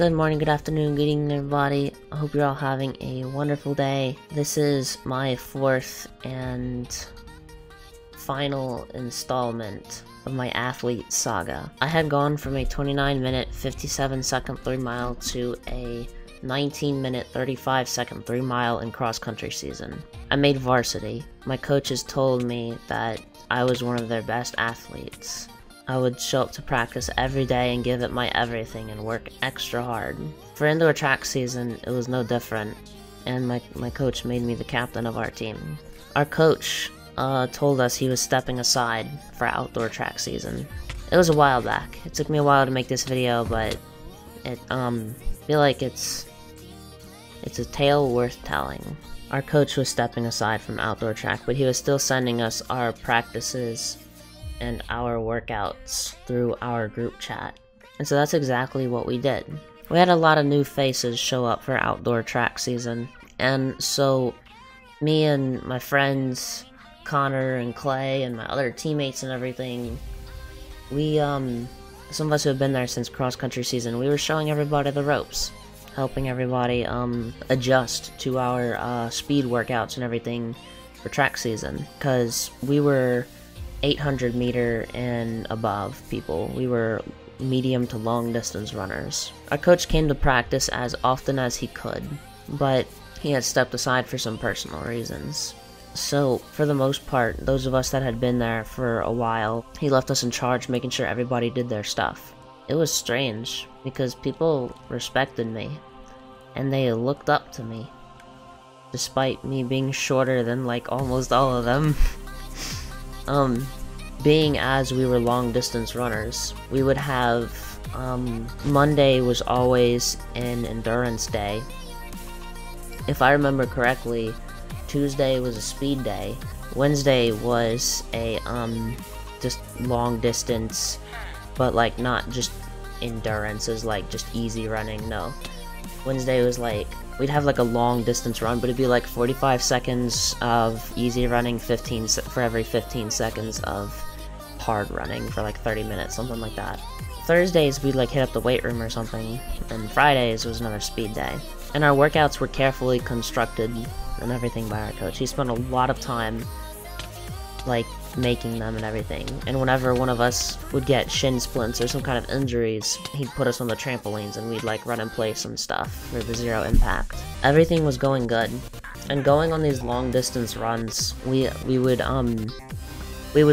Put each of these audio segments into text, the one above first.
Good morning, good afternoon, good evening, everybody. I hope you're all having a wonderful day. This is my fourth and final installment of my athlete saga. I had gone from a 29-minute, 57-second 3-mile to a 19-minute, 35-second 3-mile in cross-country season. I made varsity. My coaches told me that I was one of their best athletes. I would show up to practice every day and give it my everything and work extra hard. For indoor track season, it was no different, and my coach made me the captain of our team. Our coach told us he was stepping aside for outdoor track season. It was a while back. It took me a while to make this video, but it feel like it's a tale worth telling. Our coach was stepping aside from outdoor track, but he was still sending us our practices and our workouts through our group chat. And so that's exactly what we did. We had a lot of new faces show up for outdoor track season, and so me and my friends Connor and Clay and my other teammates and everything, we some of us who have been there since cross-country season, we were showing everybody the ropes, helping everybody adjust to our speed workouts and everything for track season, because we were 800 meter and above people. We were medium to long distance runners. Our coach came to practice as often as he could, but he had stepped aside for some personal reasons. So, for the most part, those of us that had been there for a while, he left us in charge, making sure everybody did their stuff. It was strange, because people respected me, and they looked up to me, despite me being shorter than, like, almost all of them. Being as we were long distance runners, we would have, Monday was always an endurance day. If I remember correctly, Tuesday was a speed day. Wednesday was a, just long distance, but like not just endurance, as like just easy running, no. Wednesday was like, we'd have like a long distance run, but it'd be like 45 seconds of easy running, 15 for every 15 seconds of hard running for like 30 minutes, something like that. Thursdays we'd like hit up the weight room or something, and Fridays was another speed day. And our workouts were carefully constructed and everything by our coach. He spent a lot of time like making them and everything, and whenever one of us would get shin splints or some kind of injuries, he'd put us on the trampolines and we'd like run in place and stuff for the zero impact. Everything was going good, and going on these long distance runs, we would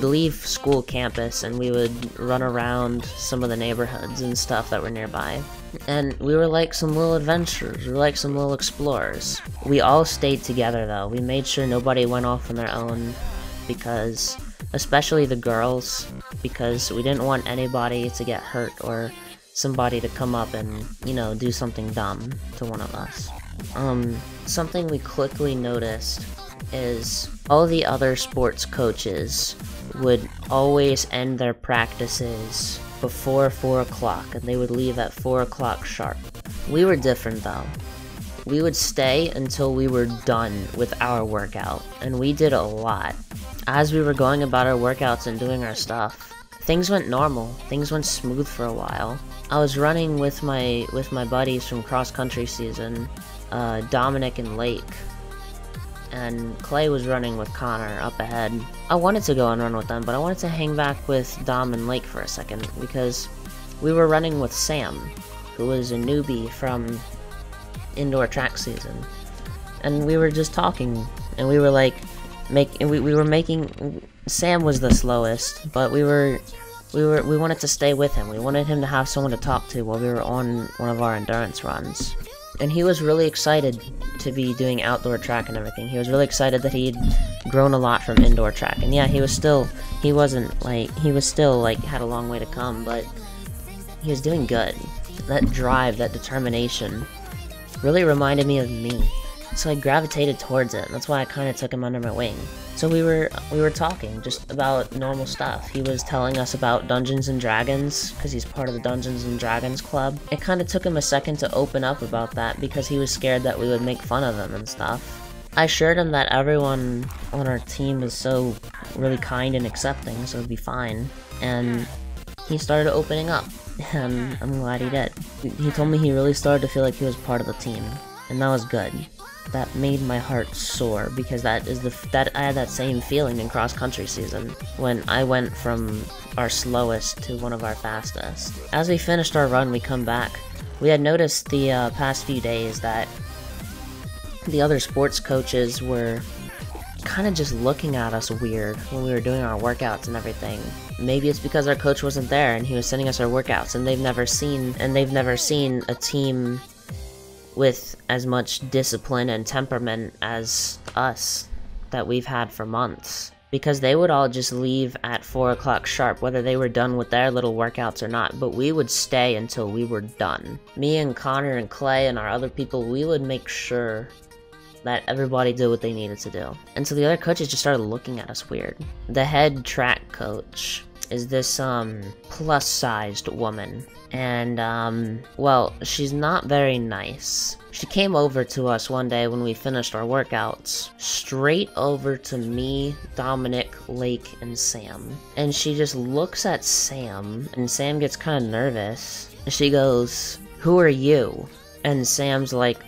leave school campus and we would run around some of the neighborhoods and stuff that were nearby. And we were like some little adventurers, we were like some little explorers. We all stayed together though. We made sure nobody went off on their own, because, especially the girls, because we didn't want anybody to get hurt or somebody to come up and, you know, do something dumb to one of us. Something we quickly noticed is all the other sports coaches would always end their practices before 4 o'clock, and they would leave at 4 o'clock sharp. We were different though. We would stay until we were done with our workout, and we did a lot. As we were going about our workouts and doing our stuff, things went normal. Things went smooth for a while. I was running with my buddies from cross-country season, Dominic and Lake, and Clay was running with Connor up ahead. I wanted to go and run with them, but I wanted to hang back with Dom and Lake for a second, because we were running with Sam, who was a newbie from indoor track season. And we were just talking, and we were like, Sam was the slowest, but we wanted to stay with him. We wanted him to have someone to talk to while we were on one of our endurance runs. And he was really excited to be doing outdoor track and everything. He was really excited that he'd grown a lot from indoor track. And yeah, he still had a long way to come, but he was doing good. That drive, that determination, really reminded me of me. So I gravitated towards it, and that's why I kind of took him under my wing. So we were talking just about normal stuff. He was telling us about Dungeons and Dragons, because he's part of the Dungeons and Dragons club. It kind of took him a second to open up about that, because he was scared that we would make fun of him and stuff. I assured him that everyone on our team was so really kind and accepting, so it'd be fine. And he started opening up. and I'm glad he did. He told me he really started to feel like he was part of the team, and that was good. That made my heart soar, because I had that same feeling in cross-country season, when I went from our slowest to one of our fastest. As we finished our run, we come back. We had noticed the past few days that the other sports coaches were kind of just looking at us weird when we were doing our workouts and everything. Maybe it's because our coach wasn't there and he was sending us our workouts, and they've never seen a team with as much discipline and temperament as us that we've had for months. Because they would all just leave at 4 o'clock sharp, whether they were done with their little workouts or not, but we would stay until we were done. Me and Connor and Clay and our other people, we would make sure that everybody did what they needed to do. And so the other coaches just started looking at us weird. The head track coach is this plus-sized woman, and well, she's not very nice. She came over to us one day when we finished our workouts, straight over to me, Dominic, Lake, and Sam. And she just looks at Sam, and Sam gets kind of nervous. She goes, "Who are you?" And Sam's like,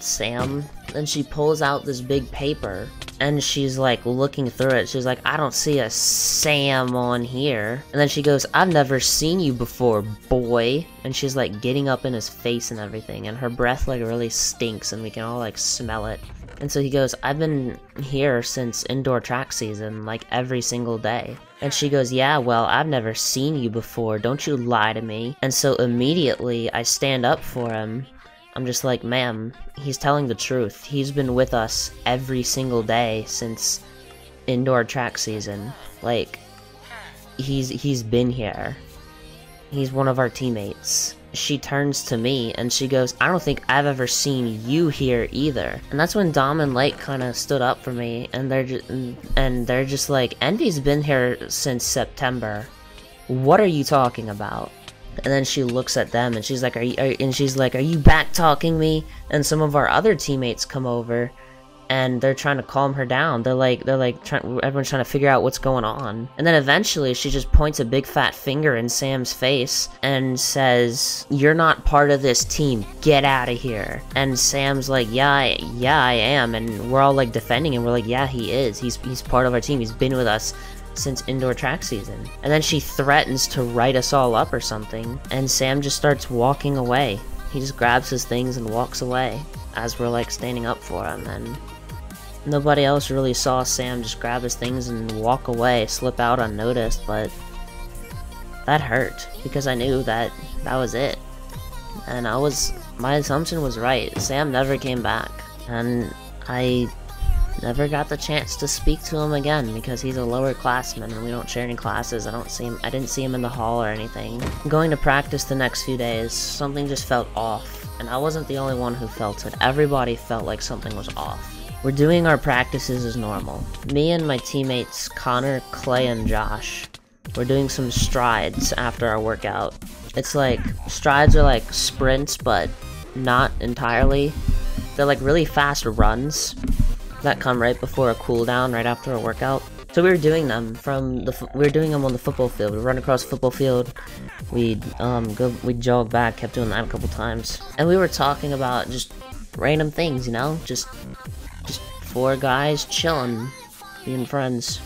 Sam? And she pulls out this big paper, and she's like looking through it. She's like, "I don't see a Sam on here." And then she goes, "I've never seen you before, boy." And she's like getting up in his face and everything, and her breath like really stinks, and we can all like smell it. And so he goes, "I've been here since indoor track season, like every single day." And she goes, "Yeah, well, I've never seen you before. Don't you lie to me." And so immediately I stand up for him. I'm just like, "Ma'am, he's telling the truth. He's been with us every single day since indoor track season. Like, he's been here. He's one of our teammates." She turns to me and she goes, "I don't think I've ever seen you here either." And that's when Dom and Lake kind of stood up for me, and they're just like, "Envy's been here since September. What are you talking about?" And then she looks at them and she's like, "Are you back talking me?" And some of our other teammates come over and they're trying to calm her down. Everyone's trying to figure out what's going on. And then eventually she just points a big fat finger in Sam's face and says, "You're not part of this team. Get out of here." And Sam's like, yeah, I am." And we're all like defending him. We're like, "Yeah, he is. He's part of our team. He's been with us since indoor track season." And then she threatens to write us all up or something, and Sam just starts walking away. He just grabs his things and walks away as we're like standing up for him, and nobody else really saw Sam just grab his things and walk away, slip out unnoticed, but that hurt because I knew that was it. And my assumption was right. Sam never came back, and I never got the chance to speak to him again because he's a lower classman and we don't share any classes. I didn't see him in the hall or anything. Going to practice the next few days, something just felt off, and I wasn't the only one who felt it. Everybody felt like something was off. We're doing our practices as normal. Me and my teammates Connor, Clay, and Josh, we're doing some strides after our workout. It's like, strides are like sprints, but not entirely. They're like really fast runs that come right before a cooldown, right after a workout. So we were doing them on the football field. We run across the football field. We'd jog back, kept doing that a couple times. And we were talking about just random things, you know? Just 4 guys chilling, being friends,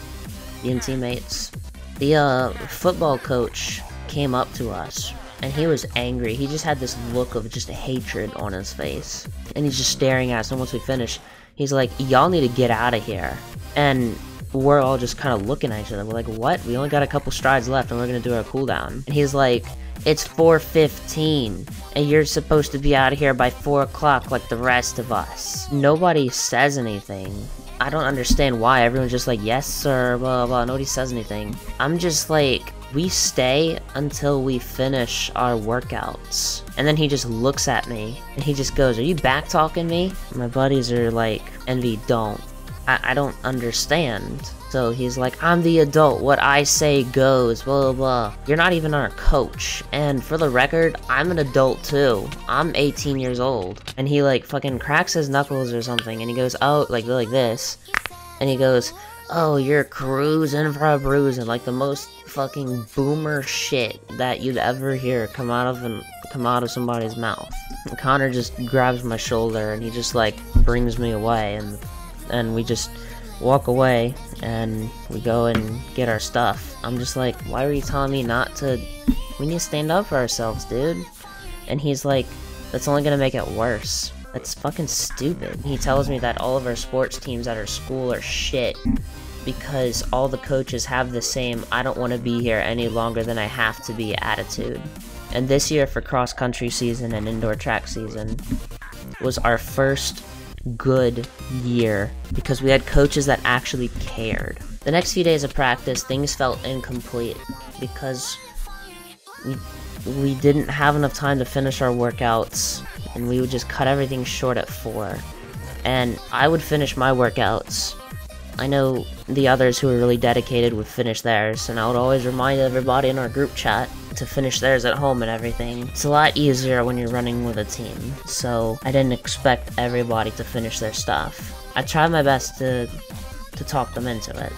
being teammates. The football coach came up to us, and he was angry. He just had this look of just hatred on his face, and he's just staring at us. And once we finish, he's like, "Y'all need to get out of here." And we're all just kind of looking at each other. We're like, "What? We only got a couple strides left, and we're gonna do our cooldown." And he's like, "It's 4:15, and you're supposed to be out of here by 4 o'clock like the rest of us." Nobody says anything. I don't understand why. Everyone's just like, "Yes, sir," blah, blah. Nobody says anything. I'm just like, we stay until we finish our workouts. And then he just looks at me, and he just goes, "Are you back talking me?" My buddies are like, "Envy, don't. I don't understand." So he's like, "I'm the adult, what I say goes, blah, blah, blah. You're not even our coach. And for the record, I'm an adult too. I'm 18 years old." And he like fucking cracks his knuckles or something, and he goes, "Oh," like this. And he goes, "Oh, you're cruising for a bruising," like the most fucking boomer shit that you'd ever hear come out of somebody's mouth. And Connor just grabs my shoulder and he just like brings me away, and we just walk away and we go and get our stuff. I'm just like, why were you telling me not to? We need to stand up for ourselves, dude. And he's like, that's only gonna make it worse. That's fucking stupid. He tells me that all of our sports teams at our school are shit because all the coaches have the same I don't want to be here any longer than I have to be attitude. And this year for cross country season and indoor track season was our first good year because we had coaches that actually cared. The next few days of practice, things felt incomplete because we didn't have enough time to finish our workouts, and we would just cut everything short at 4. And I would finish my workouts. I know the others who were really dedicated would finish theirs, and I would always remind everybody in our group chat to finish theirs at home and everything. It's a lot easier when you're running with a team, so I didn't expect everybody to finish their stuff. I tried my best to talk them into it.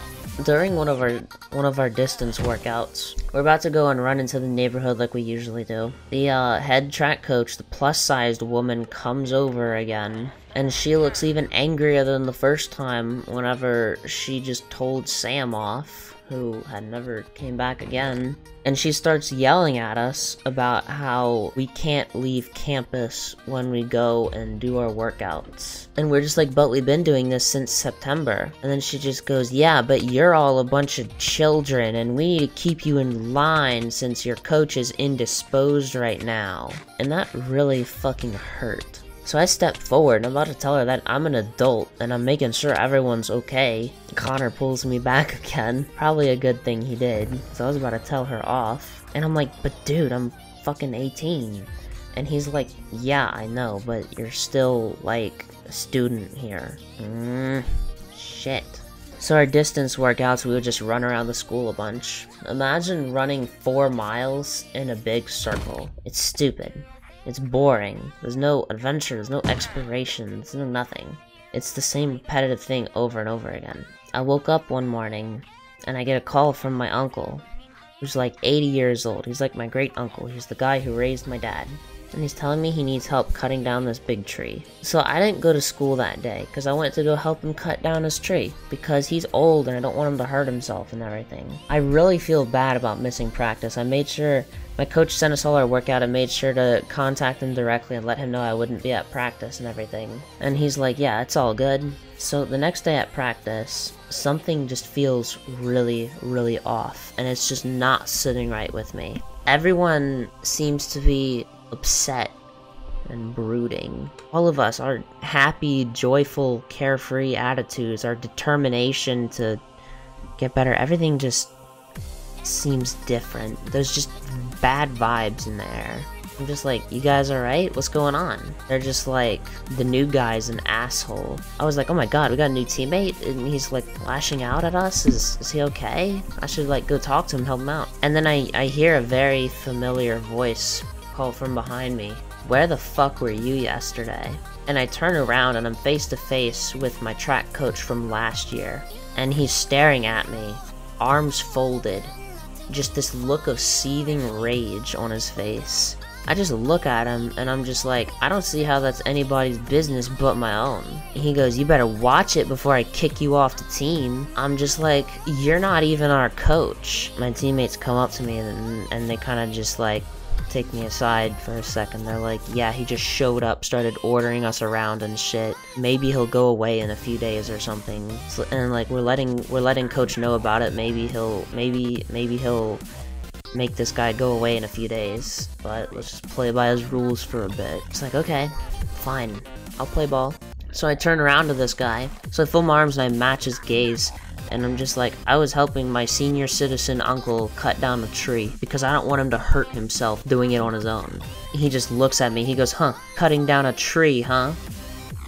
During one of our distance workouts, we're about to go and run into the neighborhood like we usually do. The head track coach, the plus-sized woman, comes over again, and she looks even angrier than the first time whenever she just told Sam off, who had never came back again. And she starts yelling at us about how we can't leave campus when we go and do our workouts. And we're just like, but we've been doing this since September. And then she just goes, yeah, but you're all a bunch of children and we need to keep you in line since your coach is indisposed right now. And that really fucking hurt. So I step forward and I'm about to tell her that I'm an adult and I'm making sure everyone's okay. Connor pulls me back again. Probably a good thing he did. So I was about to tell her off. And I'm like, but dude, I'm fucking 18. And he's like, yeah, I know, but you're still, like, a student here. Shit. So our distance workouts, we would just run around the school a bunch. Imagine running 4 miles in a big circle. It's stupid. It's boring. There's no adventure, there's no exploration, there's no nothing. It's the same repetitive thing over and over again. I woke up one morning, and I get a call from my uncle, who's like 80 years old. He's like my great uncle. He's the guy who raised my dad. And he's telling me he needs help cutting down this big tree. So I didn't go to school that day, because I went to go help him cut down his tree, because he's old and I don't want him to hurt himself and everything. I really feel bad about missing practice. I made sure, my coach sent us all our workout and made sure to contact him directly and let him know I wouldn't be at practice and everything. And he's like, yeah, it's all good. So the next day at practice, something just feels really, really off, and it's just not sitting right with me. Everyone seems to be upset and brooding. All of us, our happy, joyful, carefree attitudes, our determination to get better, everything just seems different. There's just bad vibes in the air. I'm just like, you guys alright? What's going on? They're just like, the new guy's an asshole. I was like, oh my god, we got a new teammate? And he's like lashing out at us? Is he okay? I should like go talk to him, help him out. And then I hear a very familiar voice call from behind me. Where the fuck were you yesterday? And I turn around and I'm face to face with my track coach from last year. And he's staring at me, arms folded, just this look of seething rage on his face. I just look at him and I'm just like, I don't see how that's anybody's business but my own. He goes, you better watch it before I kick you off the team. I'm just like, you're not even our coach. My teammates come up to me and they kind of just like take me aside for a second. They're like, yeah, he just showed up, started ordering us around and shit. Maybe he'll go away in a few days or something. So, and like we're letting coach know about it. Maybe he'll make this guy go away in a few days, but let's just play by his rules for a bit. It's like, okay, fine, I'll play ball. So I turn around to this guy, so I fold my arms and I match his gaze, and I'm just like, I was helping my senior citizen uncle cut down a tree, because I don't want him to hurt himself doing it on his own. He just looks at me, he goes, huh, cutting down a tree, huh?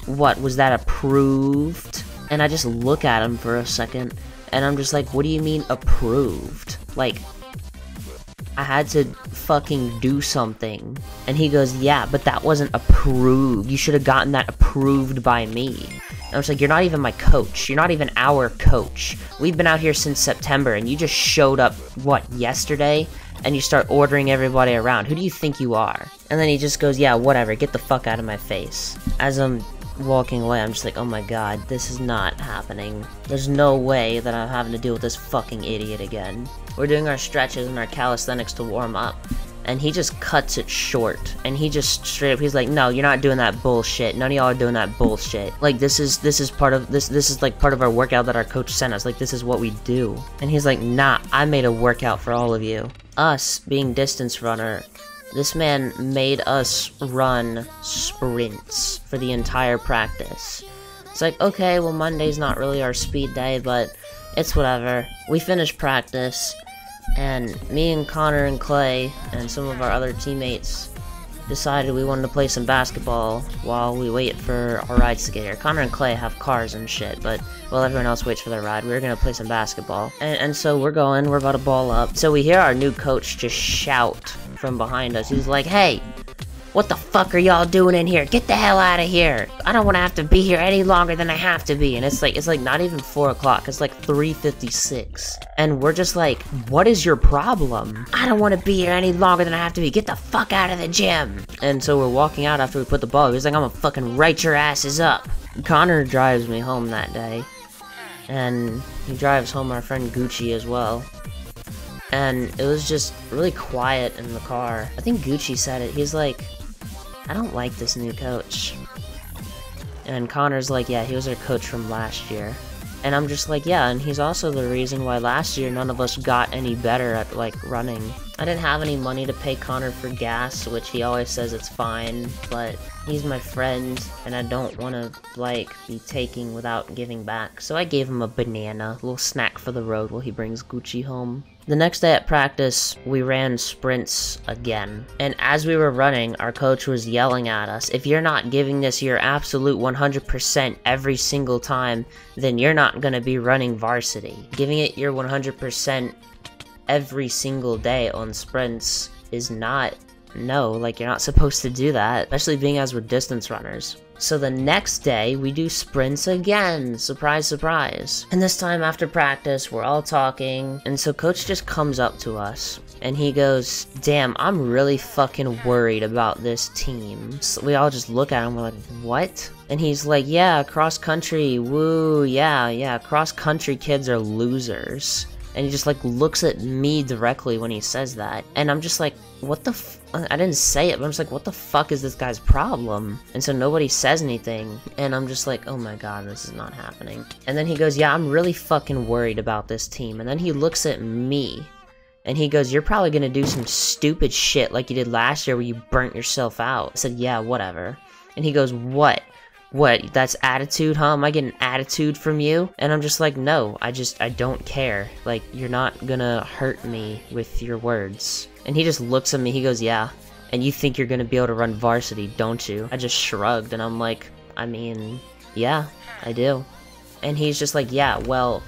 What, was that approved? And I just look at him for a second, and I'm just like, what do you mean approved? Like, I had to fucking do something. And he goes, yeah, but that wasn't approved. You should have gotten that approved by me. And I was like, you're not even my coach. You're not even our coach. We've been out here since September, and you just showed up, what, yesterday? And you start ordering everybody around. Who do you think you are? And then he just goes, yeah, whatever, get the fuck out of my face. As I'm walking away, I'm just like, oh my god, this is not happening. There's no way that I'm having to deal with this fucking idiot again. We're doing our stretches and our calisthenics to warm up, and he just cuts it short. And he just straight up, he's like, no, you're not doing that bullshit. None of y'all are doing that bullshit. Like, this is part of like part of our workout that our coach sent us. Like, this is what we do. And he's like, nah, I made a workout for all of you. Us being distance runner, this man made us run sprints for the entire practice. It's like, okay, well, Monday's not really our speed day, but it's whatever. We finished practice, and me and Connor and Clay and some of our other teammates decided we wanted to play some basketball while we wait for our rides to get here. Connor and Clay have cars and shit, but while everyone else waits for their ride, we're gonna play some basketball. And so we're about to ball up. So we hear our new coach just shout from behind us. He's like, hey, what the fuck are y'all doing in here? Get the hell out of here. I don't want to have to be here any longer than I have to be. And it's like not even 4 o'clock. It's like 3:56. And we're just like, what is your problem? I don't want to be here any longer than I have to be. Get the fuck out of the gym. And so we're walking out after we put the ball. He's like, I'm gonna fucking write your asses up. Connor drives me home that day. And he drives home our friend Gucci as well. And it was just really quiet in the car. I think Gucci said it. He's like, I don't like this new coach. And Connor's like, yeah, he was our coach from last year. And I'm just like, yeah, and he's also the reason why last year none of us got any better at, like, running. I didn't have any money to pay Connor for gas, which he always says it's fine, but he's my friend, and I don't want to, like, be taking without giving back. So I gave him a banana, a little snack for the road while he brings Gucci home. The next day at practice, we ran sprints again. And as we were running, our coach was yelling at us, if you're not giving this your absolute 100% every single time, then you're not gonna be running varsity. Giving it your 100% every single day on sprints is not, no, like, you're not supposed to do that, especially being as we're distance runners. So the next day, we do sprints again. Surprise, surprise. And this time after practice, we're all talking, and so coach just comes up to us, and he goes, damn, I'm really fucking worried about this team. So we all just look at him, we're like, what? And he's like, yeah, cross country, woo, yeah, cross country kids are losers. And he just, like, looks at me directly when he says that. And I'm just like, what the I didn't say it, but I'm just like, what the fuck is this guy's problem? And so nobody says anything. And I'm just like, oh my god, this is not happening. And then he goes, yeah, I'm really fucking worried about this team. And then he looks at me. And he goes, you're probably gonna do some stupid shit like you did last year where you burnt yourself out. I said, yeah, whatever. And he goes, what? What, that's attitude, huh? Am I getting attitude from you? And I'm just like, no, I don't care. Like, you're not gonna hurt me with your words. And he just looks at me, he goes, yeah. And you think you're gonna be able to run varsity, don't you? I just shrugged, and I'm like, I mean, yeah, I do. And he's just like, yeah, well,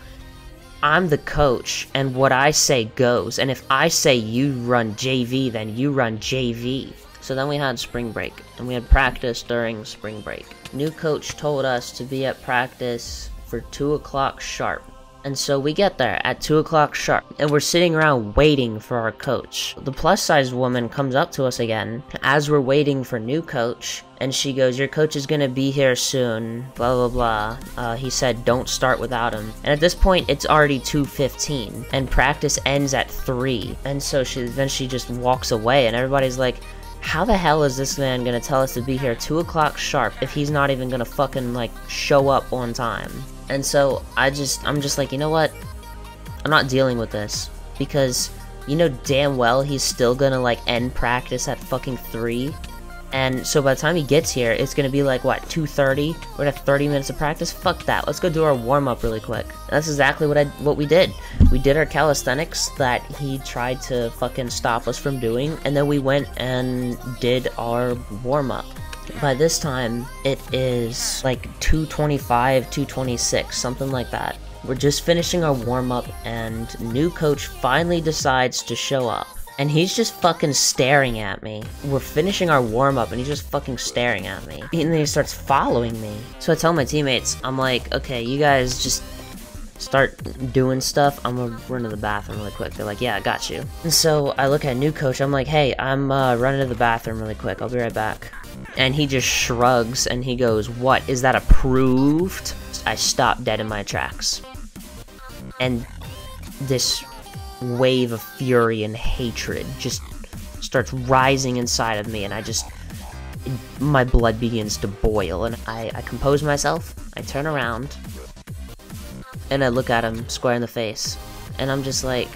I'm the coach, and what I say goes. And if I say you run JV, then you run JV. So then we had spring break, and we had practice during spring break. New coach told us to be at practice for 2 o'clock sharp. And so we get there at 2 o'clock sharp, and we're sitting around waiting for our coach. The plus-sized woman comes up to us again as we're waiting for new coach, and she goes, your coach is gonna be here soon, blah blah blah. He said don't start without him. And at this point, it's already 2:15, and practice ends at 3. And so she just walks away, and everybody's like, how the hell is this man gonna tell us to be here 2 o'clock sharp if he's not even gonna fucking, like, show up on time? And so I'm just like, you know what? I'm not dealing with this. Because you know damn well he's still gonna, like, end practice at fucking 3. And so by the time he gets here, it's gonna be like, what, 2:30? We're gonna have 30 minutes of practice? Fuck that. Let's go do our warm-up really quick. And that's exactly what we did. We did our calisthenics that he tried to fucking stop us from doing, and then we went and did our warm-up. By this time, it is like 2:25, 2:26, something like that. We're just finishing our warm-up, and new coach finally decides to show up. And he's just fucking staring at me. We're finishing our warm-up and he's just fucking staring at me. And then he starts following me. So I tell my teammates, I'm like, okay, you guys just start doing stuff. I'm gonna run to the bathroom really quick. They're like, yeah, I got you. And so I look at new coach. I'm like, hey, I'm running to the bathroom really quick. I'll be right back. And he just shrugs and he goes, what, is that approved? I stop dead in my tracks. And this wave of fury and hatred just starts rising inside of me, and my blood begins to boil, and I compose myself, I turn around, and I look at him square in the face, and I'm just like,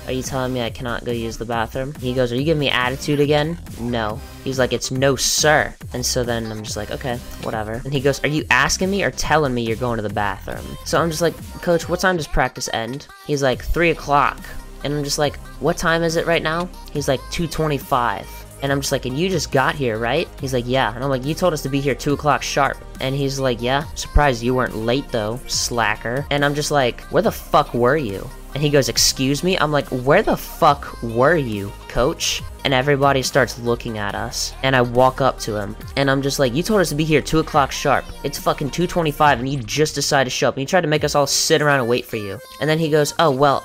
are you telling me I cannot go use the bathroom? He goes, are you giving me attitude again? No. He's like, it's no sir. And so then I'm just like, okay, whatever. And he goes, are you asking me or telling me you're going to the bathroom? So I'm just like, coach, what time does practice end? He's like, 3 o'clock. And I'm just like, what time is it right now? He's like, 2:25. And I'm just like, and you just got here, right? He's like, yeah. And I'm like, you told us to be here 2 o'clock sharp. And he's like, yeah, surprised you weren't late though, slacker. And I'm just like, where the fuck were you? And he goes, excuse me? I'm like, where the fuck were you, coach? And everybody starts looking at us. And I walk up to him. And I'm just like, you told us to be here 2 o'clock sharp. It's fucking 2:25 and you just decided to show up. And you tried to make us all sit around and wait for you. And then he goes, oh, well,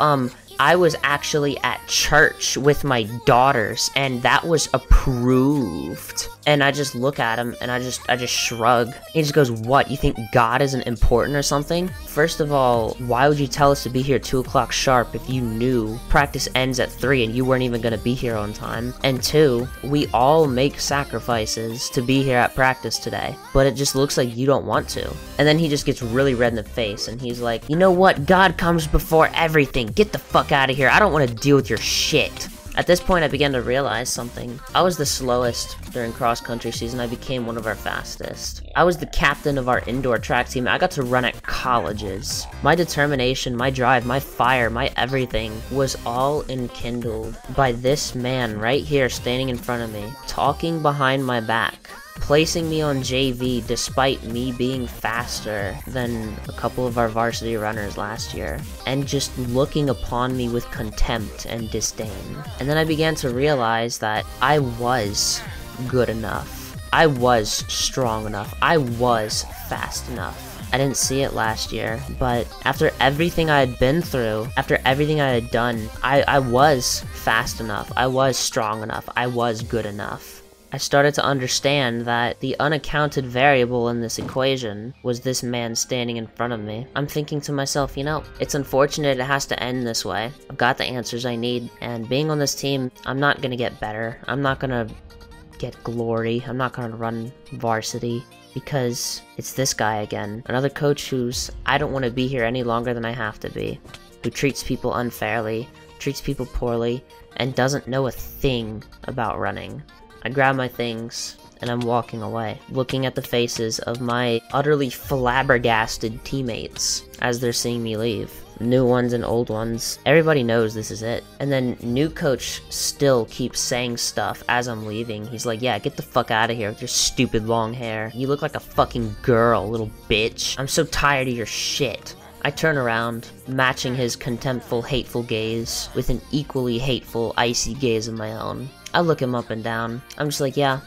I was actually at church with my daughters, and that was approved. And I just look at him, and I just shrug. He just goes, what, you think God isn't important or something? First of all, why would you tell us to be here 2 o'clock sharp if you knew practice ends at 3 and you weren't even gonna be here on time? And 2, we all make sacrifices to be here at practice today, but it just looks like you don't want to. And then he just gets really red in the face, and he's like, you know what? God comes before everything. Get the fuck out of here. I don't want to deal with your shit. At this point, I began to realize something. I was the slowest during cross-country season. I became one of our fastest. I was the captain of our indoor track team. I got to run at colleges. My determination, my drive, my fire, my everything was all enkindled by this man right here standing in front of me, talking behind my back, placing me on JV despite me being faster than a couple of our varsity runners last year, and just looking upon me with contempt and disdain. And then I began to realize that I was good enough. I was strong enough. I was fast enough. I didn't see it last year, but after everything I had been through, after everything I had done, I was fast enough. I was strong enough. I was good enough. I started to understand that the unaccounted variable in this equation was this man standing in front of me. I'm thinking to myself, you know, it's unfortunate it has to end this way. I've got the answers I need, and being on this team, I'm not gonna get better. I'm not gonna get glory. I'm not gonna run varsity, because it's this guy again. Another coach I don't want to be here any longer than I have to be. Who treats people unfairly, treats people poorly, and doesn't know a thing about running. I grab my things, and I'm walking away, looking at the faces of my utterly flabbergasted teammates as they're seeing me leave. New ones and old ones. Everybody knows this is it. And then new coach still keeps saying stuff as I'm leaving. He's like, yeah, get the fuck out of here with your stupid long hair. You look like a fucking girl, little bitch. I'm so tired of your shit. I turn around, matching his contemptful, hateful gaze with an equally hateful, icy gaze of my own. I look him up and down. I'm just like, yeah,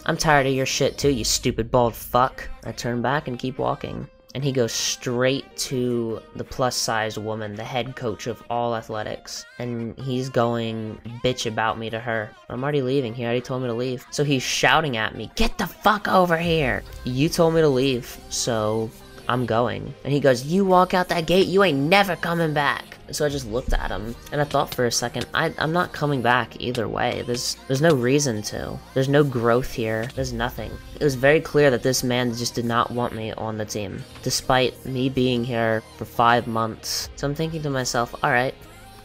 I'm tired of your shit too, you stupid bald fuck. I turn back and keep walking. And he goes straight to the plus-size woman, the head coach of all athletics. And he's going bitch about me to her. I'm already leaving. He already told me to leave. So he's shouting at me, get the fuck over here. You told me to leave, so I'm going. And he goes, you walk out that gate, you ain't never coming back. So I just looked at him, and I thought for a second, I'm not coming back either way. There's no reason to. There's no growth here. There's nothing. It was very clear that this man just did not want me on the team, despite me being here for 5 months. So I'm thinking to myself, alright,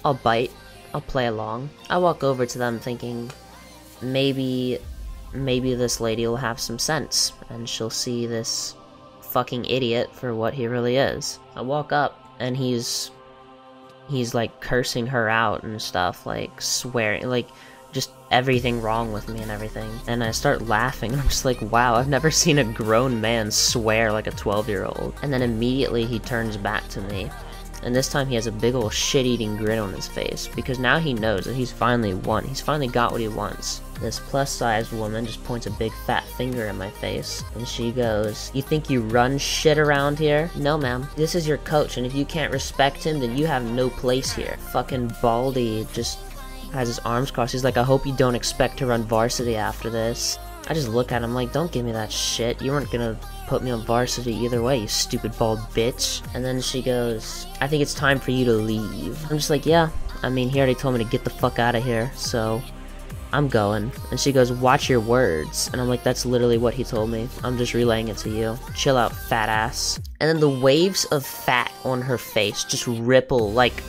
I'll bite. I'll play along. I walk over to them thinking, maybe this lady will have some sense, and she'll see this fucking idiot for what he really is. I walk up, and he's like cursing her out and stuff, like swearing, like just everything wrong with me and everything. And I start laughing, and I'm just like, wow, I've never seen a grown man swear like a 12-year-old. And then immediately he turns back to me, And this time he has a big ol' shit-eating grin on his face, because now he knows that he's finally won. He's finally got what he wants. This plus-sized woman just points a big fat finger in my face, and she goes, "You think you run shit around here?" "No, ma'am. This is your coach, and if you can't respect him, then you have no place here." Fucking Baldy just has his arms crossed. He's like, "I hope you don't expect to run varsity after this." I just look at him like, "Don't give me that shit. You weren't gonna put me on varsity either way, you stupid bald bitch." And then she goes, "I think it's time for you to leave." I'm just like, "Yeah, I mean, he already told me to get the fuck out of here, so I'm going." And she goes, "Watch your words." And I'm like, "That's literally what he told me. I'm just relaying it to you. Chill out, fat ass." And then the waves of fat on her face just ripple like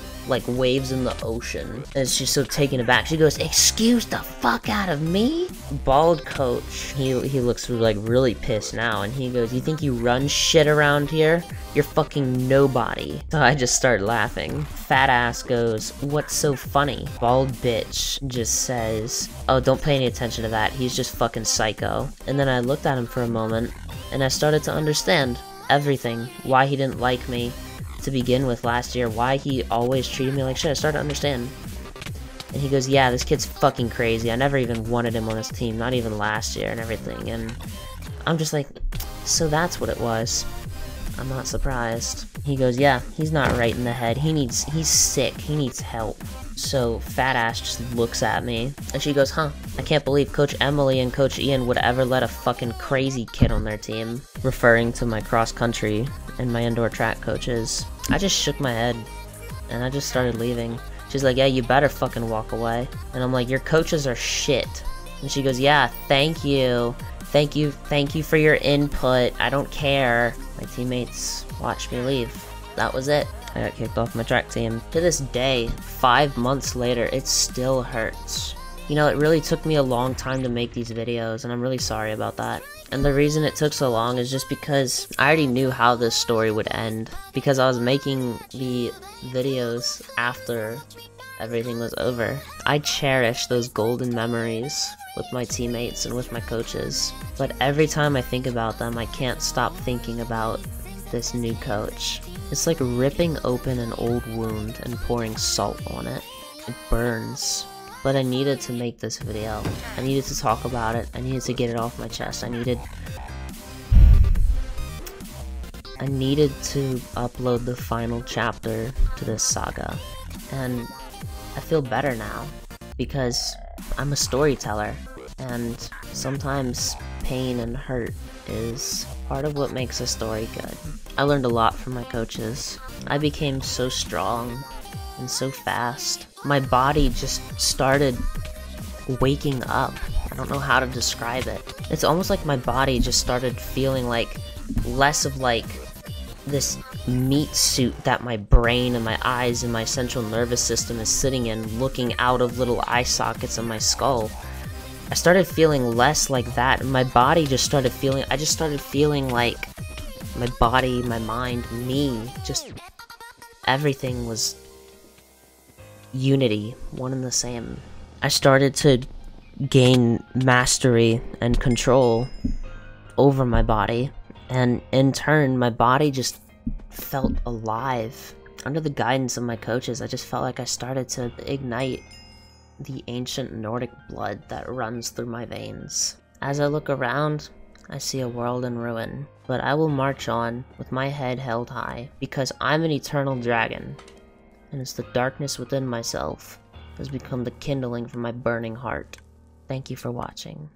waves in the ocean. And she's so taken aback. She goes, "Excuse the fuck out of me?" Bald coach, he looks like really pissed now, and he goes, "You think you run shit around here? You're fucking nobody." So I just start laughing. Fat ass goes, "What's so funny?" Bald bitch just says, "Oh, don't pay any attention to that. He's just fucking psycho." And then I looked at him for a moment, and I started to understand everything. Why he didn't like me to begin with last year, why he always treated me like shit. I started to understand. And he goes, "Yeah, this kid's fucking crazy. I never even wanted him on his team, not even last year and everything." And I'm just like, so that's what it was. I'm not surprised. He goes, "Yeah, he's not right in the head. He's sick. He needs help." So fat ass just looks at me, and she goes, "Huh, I can't believe Coach Emily and Coach Ian would ever let a fucking crazy kid on their team," referring to my cross country and my indoor track coaches. I just shook my head, and I just started leaving. She's like, "Yeah, you better fucking walk away." And I'm like, "Your coaches are shit." And she goes, "Yeah, thank you. Thank you for your input. I don't care." My teammates watched me leave. That was it. I got kicked off my track team. To this day, 5 months later, it still hurts. You know, it really took me a long time to make these videos, and I'm really sorry about that. And the reason it took so long is just because I already knew how this story would end. Because I was making the videos after everything was over. I cherish those golden memories with my teammates and with my coaches. But every time I think about them, I can't stop thinking about this new coach. It's like ripping open an old wound and pouring salt on it. It burns. But I needed to make this video. I needed to talk about it. I needed to get it off my chest. I needed to upload the final chapter to this saga. And I feel better now, because I'm a storyteller, and sometimes pain and hurt is part of what makes a story good. I learned a lot from my coaches. I became so strong and so fast. My body just started waking up. I don't know how to describe it. It's almost like my body just started feeling like less of like this meat suit that my brain and my eyes and my central nervous system is sitting in, looking out of little eye sockets in my skull. I started feeling less like that, and my body just started feeling, I just started feeling like my body, my mind, me, just everything was unity, one and the same. I started to gain mastery and control over my body, and in turn, my body just felt alive. Under the guidance of my coaches, I just felt like I started to ignite the ancient Nordic blood that runs through my veins. As I look around, I see a world in ruin, but I will march on with my head held high, because I'm an eternal dragon, and it's the darkness within myself has become the kindling for my burning heart. Thank you for watching.